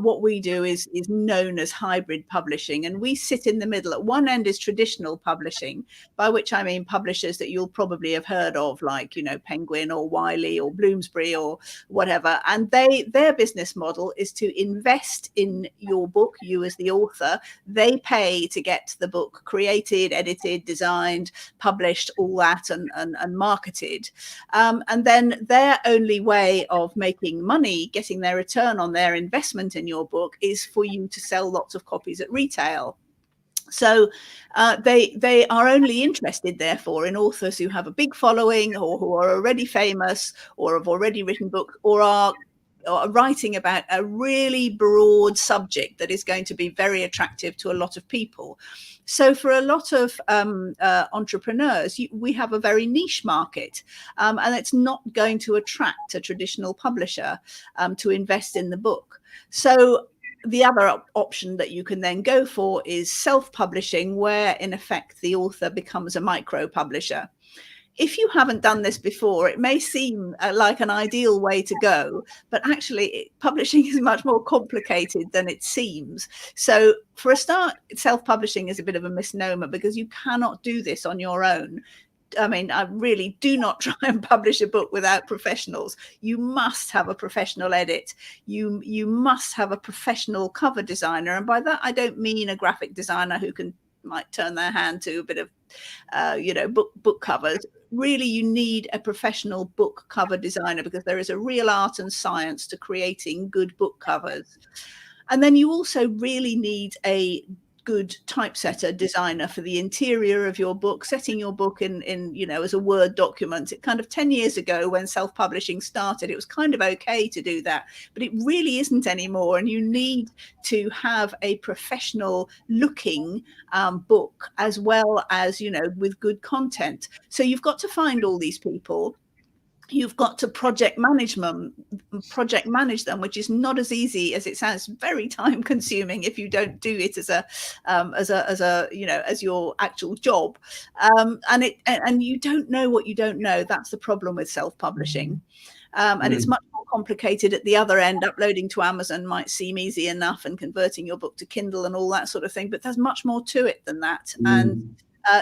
what we do is known as hybrid publishing, and we sit in the middle. At one end is traditional publishing, by which I mean publishers that you'll probably have heard of, like, you know, Penguin or Wiley or Bloomsbury or whatever. And their business model is to invest in your book, you as the author. They pay to get the book created, edited, designed, published, all that, and marketed. And then their only way of making money, getting their return on their investment in your book, is for you to sell lots of copies at retail. So they are only interested, therefore, in authors who have a big following or who are already famous or have already written books or are writing about a really broad subject that is going to be very attractive to a lot of people. So for a lot of entrepreneurs, we have a very niche market, and it's not going to attract a traditional publisher to invest in the book. So the other option that you can then go for is self-publishing, where in effect the author becomes a micro publisher. If you haven't done this before, it may seem like an ideal way to go, but actually publishing is much more complicated than it seems. So for a start, self-publishing is a bit of a misnomer, because you cannot do this on your own. I mean, I really do not try and publish a book without professionals. You must have a professional edit. You must have a professional cover designer. And by that, I don't mean a graphic designer who might turn their hand to a bit of, book covers. Really, you need a professional book cover designer, because there is a real art and science to creating good book covers. And then you also really need a good typesetter designer for the interior of your book, setting your book in as a Word document. It kind of 10 years ago when self-publishing started, it was kind of okay to do that, but it really isn't anymore. And you need to have a professional looking book as well as, with good content. So you've got to find all these people. You've got to project manage them, which is not as easy as it sounds. Very time consuming if you don't do it as your actual job. And you don't know what you don't know. That's the problem with self-publishing. And it's much more complicated at the other end. Uploading to Amazon might seem easy enough, and converting your book to Kindle and all that sort of thing, but there's much more to it than that. And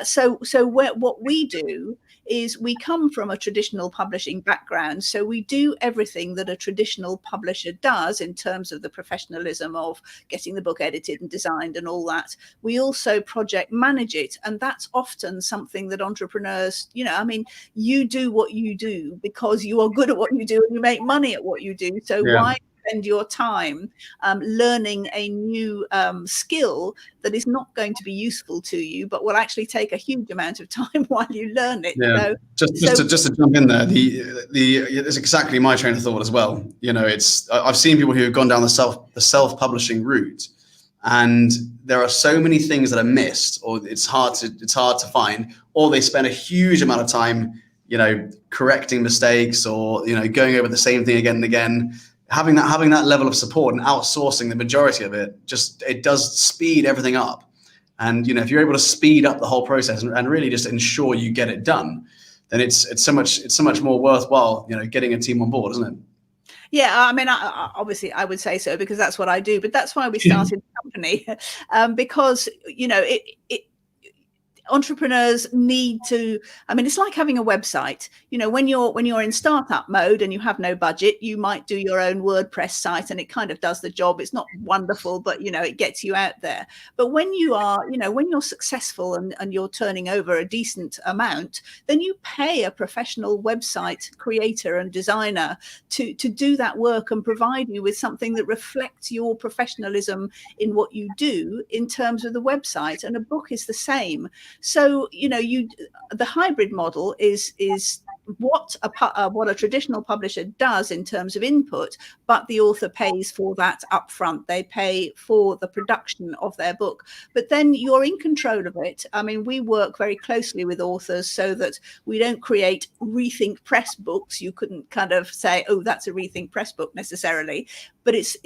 so what we do is we come from a traditional publishing background. So we do everything that a traditional publisher does in terms of the professionalism of getting the book edited and designed and all that. We also project manage it. And that's often something that entrepreneurs, you do what you do because you are good at what you do and you make money at what you do. So why spend your time learning a new skill that is not going to be useful to you, but will actually take a huge amount of time while you learn it? Yeah. So, just to jump in there, it's exactly my train of thought as well. I've seen people who have gone down the self-publishing route, and there are so many things that are missed, or it's hard to find, or they spend a huge amount of time, correcting mistakes, or going over the same thing again and again. Having that level of support and outsourcing the majority of it, it does speed everything up. And if you're able to speed up the whole process and really just ensure you get it done, then it's so much more worthwhile, getting a team on board, isn't it? Yeah, obviously I would say so because that's what I do. But that's why we started the company, because entrepreneurs need to, it's like having a website. When you're in startup mode and you have no budget, you might do your own WordPress site and it kind of does the job. It's not wonderful, but it gets you out there. But when you are, when you're successful and you're turning over a decent amount, then you pay a professional website creator and designer to do that work and provide you with something that reflects your professionalism in what you do in terms of the website. And a book is the same. So, the hybrid model is what a traditional publisher does in terms of input, but the author pays for that upfront. They pay for the production of their book, but then you're in control of it. We work very closely with authors so that we don't create Rethink Press books. You couldn't kind of say, oh, that's a Rethink Press book necessarily, but it's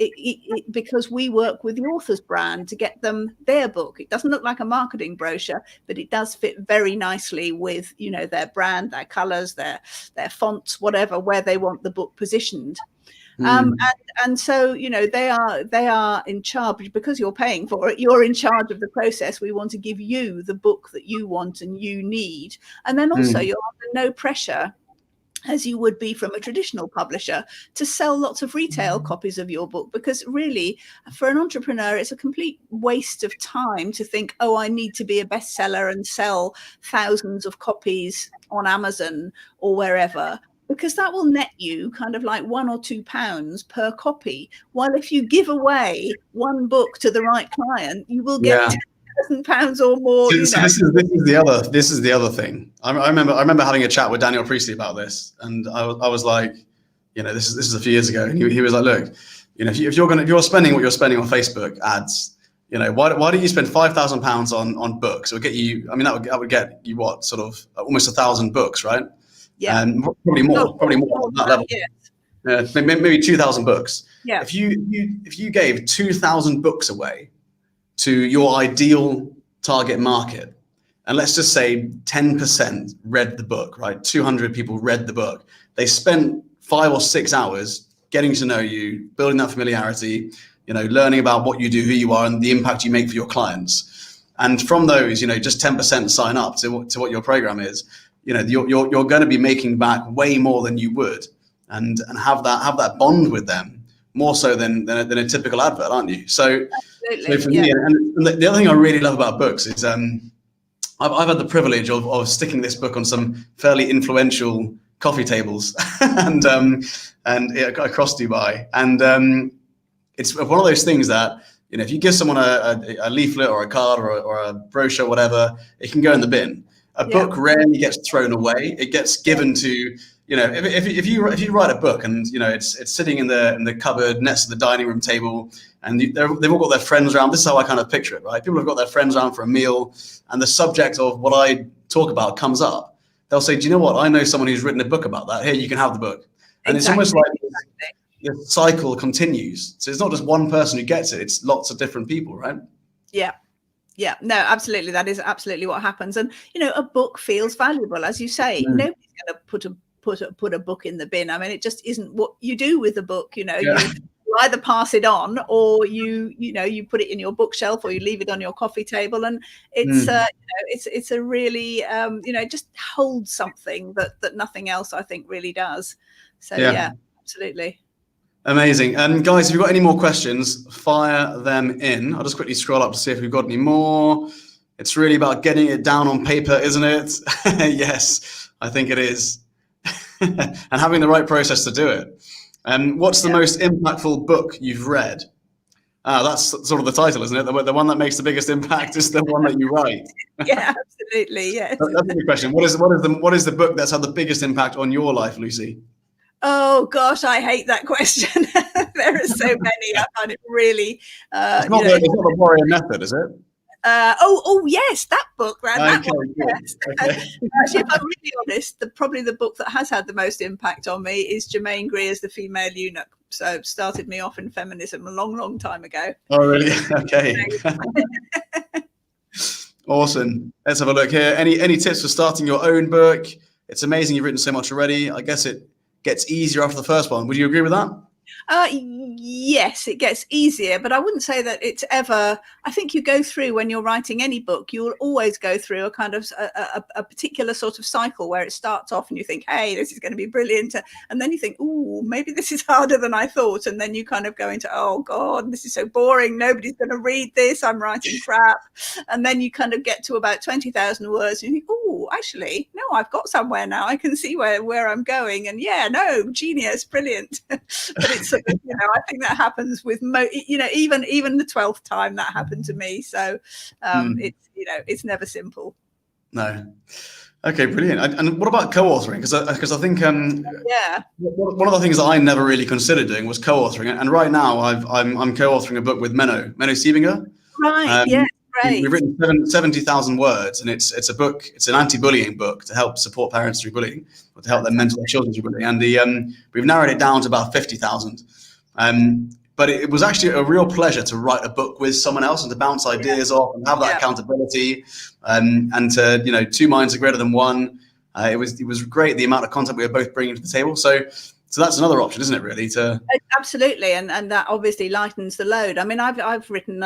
because we work with the author's brand to get them their book. It doesn't look like a marketing brochure, but it does fit very nicely with, their brand, their colors, their fonts, whatever, where they want the book positioned. And so, they are in charge because you're paying for it. You're in charge of the process. We want to give you the book that you want and you need. And then also you're under no pressure, as you would be from a traditional publisher, to sell lots of retail copies of your book, because really for an entrepreneur it's a complete waste of time to think, oh, I need to be a bestseller and sell thousands of copies on Amazon or wherever, because that will net you kind of like £1 or £2 per copy, while if you give away one book to the right client, you will get £10,000 or more. So this is the other thing. I remember having a chat with Daniel Priestley about this, and I was like, this is a few years ago, and he was like, look, if you're spending what you're spending on Facebook ads, why don't you spend £5,000 on books? It'll get you. That would get you what, sort of almost 1,000 books, right? Yeah, and probably more on that level. Yeah, maybe 2,000 books. Yeah. If you gave 2,000 books away to your ideal target market, and let's just say 10% read the book, right? 200 people read the book. They spent 5 or 6 hours getting to know you, building that familiarity, learning about what you do, who you are, and the impact you make for your clients. And from those, just 10% sign up to what your program is. You're going to be making back way more than you would, and have that bond with them more so than a typical advert, aren't you? So for me, and the other thing I really love about books is I've had the privilege of sticking this book on some fairly influential coffee tables and across Dubai, and it's one of those things that If you give someone a leaflet or a card or a brochure, whatever, it can go in the bin. A book rarely gets thrown away. It gets given to, if you write a book and it's sitting in the cupboard next to the dining room table, and they've all got their friends around. This is how I kind of picture it, right? People have got their friends around for a meal, and the subject of what I talk about comes up. They'll say, "Do you know what? I know someone who's written a book about that. Here, you can have the book." And it's almost like the cycle continues. So it's not just one person who gets it, it's lots of different people, right? Yeah, no, absolutely. That is absolutely what happens. And, a book feels valuable, as you say. Nobody's going to put a book in the bin. I mean, it just isn't what you do with a book. You either pass it on, or you put it in your bookshelf, or you leave it on your coffee table. And it's it's a really it just holds something that nothing else, I think, really does. So yeah, absolutely. Amazing. And guys, if you've got any more questions, fire them in. I'll just quickly scroll up to see if we've got any more. It's really about getting it down on paper, isn't it? Yes, I think it is. And having the right process to do it. And what's the most impactful book you've read? That's sort of the title, isn't it? The one that makes the biggest impact is the one that you write. Yeah, absolutely. Yes. That's a good question. What is the book that's had the biggest impact on your life, Lucy? Oh gosh, I hate that question. There are so many. I find it really. It's not the Warrior Method, is it? Oh yes, that book. That okay, one, yes. Okay. Actually, if I'm really honest, probably the book that has had the most impact on me is Germaine Greer's The Female Eunuch. So it started me off in feminism a long, long time ago. Oh really? Okay. Awesome. Let's have a look here. Any tips for starting your own book? It's amazing you've written so much already. I guess it gets easier after the first one. Would you agree with that? Yes, it gets easier, but I wouldn't say that it's ever. I think you go through, when you're writing any book, you will always go through a kind of a particular sort of cycle where it starts off and you think, hey, this is going to be brilliant. And then you think, oh, maybe this is harder than I thought. And then you kind of go into, oh God, this is so boring. Nobody's going to read this. I'm writing crap. And then you kind of get to about 20,000 words and you think, oh, actually, no, I've got somewhere now. I can see where I'm going. And yeah, no, genius, brilliant. But it's, I think that happens with even the 12th time that happened to me. So it's never simple. No. Okay, brilliant. And what about co-authoring? Because I think one of the things that I never really considered doing was co-authoring. And right now I'm co-authoring a book with Menno Siebinger. Right. Yeah. Great. We've written 70,000 words, and it's a book. It's an anti-bullying book to help support parents through bullying, or to help them mentor their children through bullying. And we've narrowed it down to about 50,000. But it was actually a real pleasure to write a book with someone else and to bounce ideas off and have that accountability. And to, two minds are greater than one. It was great, the amount of content we were both bringing to the table. So that's another option, isn't it? Really, absolutely, and that obviously lightens the load. I mean, I've written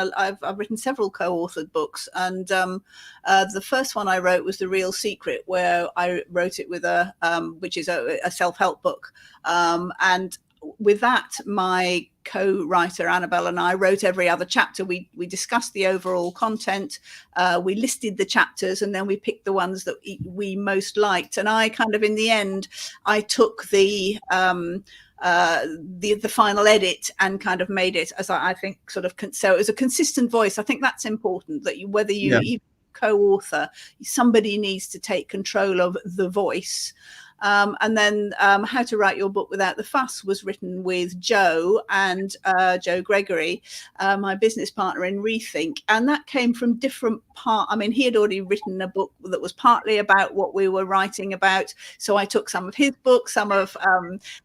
several co-authored books, and the first one I wrote was The Real Secret, where I wrote it with which is a self-help book, and with that, my co-writer Annabelle and I wrote every other chapter. We discussed the overall content, we listed the chapters, and then we picked the ones that we most liked. And I kind of, in the end, I took the final edit and kind of made it as I think sort of so it was a consistent voice. I think that's important, that whether you even co-author, somebody needs to take control of the voice. And then How to Write Your Book Without the Fuss was written with Joe and Joe Gregory, my business partner in Rethink. And that came from different parts. I mean, he had already written a book that was partly about what we were writing about. So I took some of his book, some of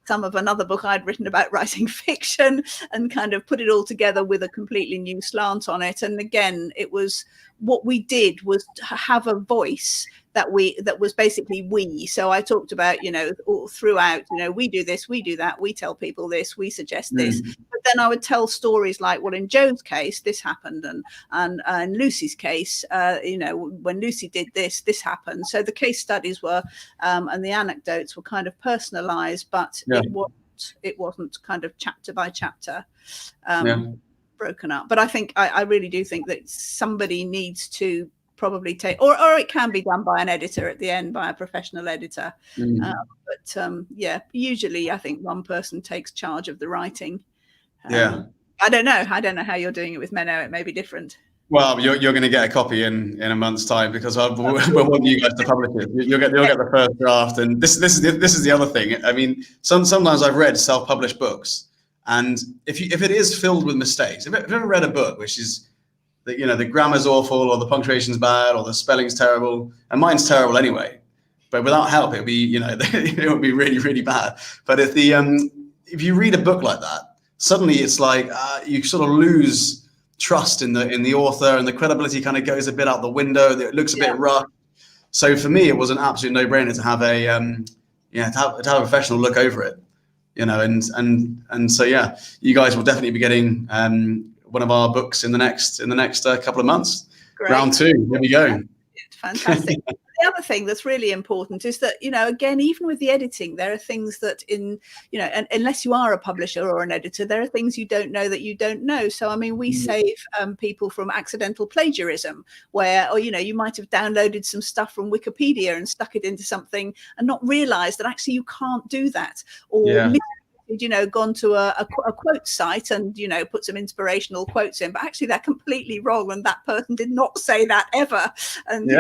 another book I'd written about writing fiction, and kind of put it all together with a completely new slant on it. And again, it was, what we did was have a voice that was basically we. So I talked about, all throughout, we do this, we do that, we tell people this, we suggest this. But then I would tell stories like, well, in Joe's case, this happened, and in Lucy's case, when Lucy did this, this happened. So the case studies were, and the anecdotes were kind of personalized, but it wasn't kind of chapter by chapter. Broken up. But I think I really do think that somebody needs to probably take, or it can be done by an editor at the end, by a professional editor. But usually I think one person takes charge of the writing. I don't know. I don't know how you're doing it with Menno. It may be different. Well, you're going to get a copy in a month's time, because we'll want you guys to publish it. You'll get the first draft, and this is the other thing. I mean, sometimes I've read self-published books, and if it is filled with mistakes, if you've ever read a book which is the grammar's awful, or the punctuation's bad, or the spelling's terrible, and mine's terrible anyway, but without help it would be it would be really, really bad. But if you read a book like that, suddenly it's like you sort of lose trust in the author, and the credibility kind of goes a bit out the window. It looks a bit rough. So for me, it was an absolute no-brainer to have to have a professional look over it, and so you guys will definitely be getting one of our books in the next couple of months. Great. Round 2. Here we go. Fantastic. The other thing that's really important is that, again, even with the editing, there are things that and unless you are a publisher or an editor, there are things you don't know that you don't know. So, I mean, we save people from accidental plagiarism, where, you might have downloaded some stuff from Wikipedia and stuck it into something and not realized that actually you can't do that, or gone to a quote site and put some inspirational quotes in, but actually they're completely wrong, and that person did not say that ever, and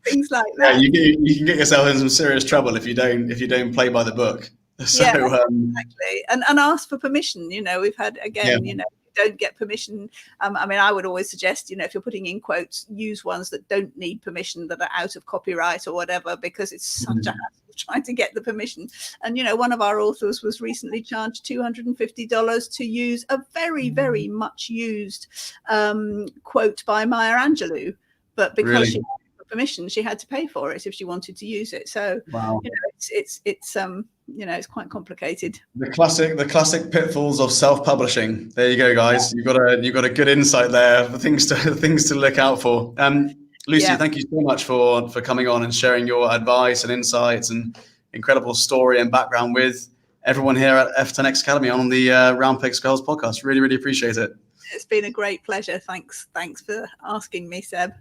things like that. You can get yourself in some serious trouble if you don't play by the book. So exactly, and ask for permission. We've had don't get permission. I mean, I would always suggest, if you're putting in quotes, use ones that don't need permission, that are out of copyright or whatever, because it's such a hassle trying to get the permission. And, one of our authors was recently charged $250 to use a very, very much used quote by Maya Angelou. But because she had permission, she had to pay for it if she wanted to use it. So, it's quite complicated. The classic pitfalls of self-publishing. There you go, guys. You've got a good insight there for things to look out for. Lucy, thank you so much for coming on and sharing your advice and insights and incredible story and background with everyone here at FTEN X Academy on the Round Peg Skulls podcast. Really, really appreciate it. It's been a great pleasure. Thanks for asking me, Seb.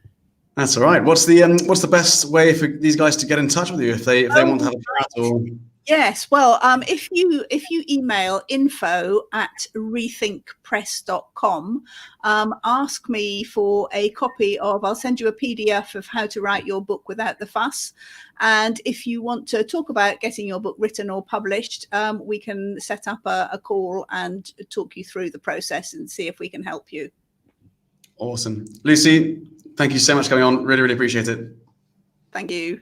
That's all right. What's the best way for these guys to get in touch with you if they want to have a chat? Or yes, well, if you email info@rethinkpress.com, ask me for a copy I'll send you a PDF of how to write your book without the fuss. And if you want to talk about getting your book written or published, we can set up a call and talk you through the process and see if we can help you. Awesome. Lucy, thank you so much for coming on. Really, really appreciate it. Thank you.